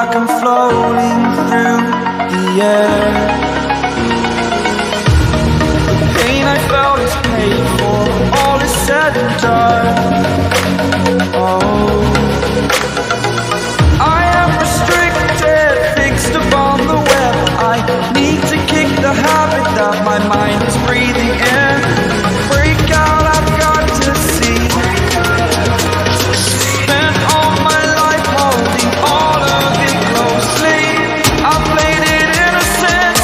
like I'm floating through the air. The pain I felt is paid for, all is said and done. Oh, I am restricted, fixed upon the web. I need to kick the habit that my mind is breathing in. Break out, I've got to see. Spent all my life holding all of it closely. I played it innocent,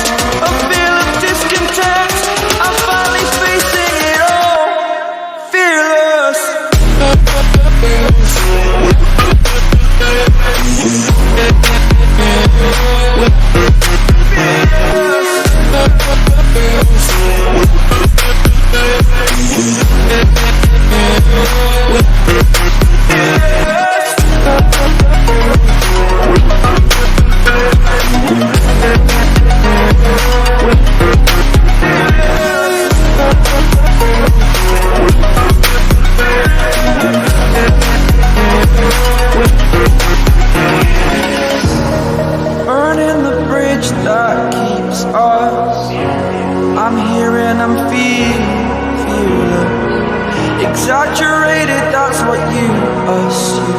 separated, that's what you assume.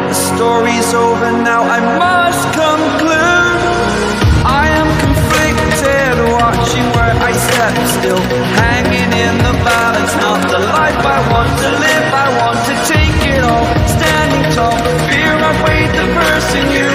The story's over now, I must conclude. I am conflicted, watching where I step still, hanging in the balance. Not the life I want to live, I want to take it all. Standing tall, fear I've weighed the person you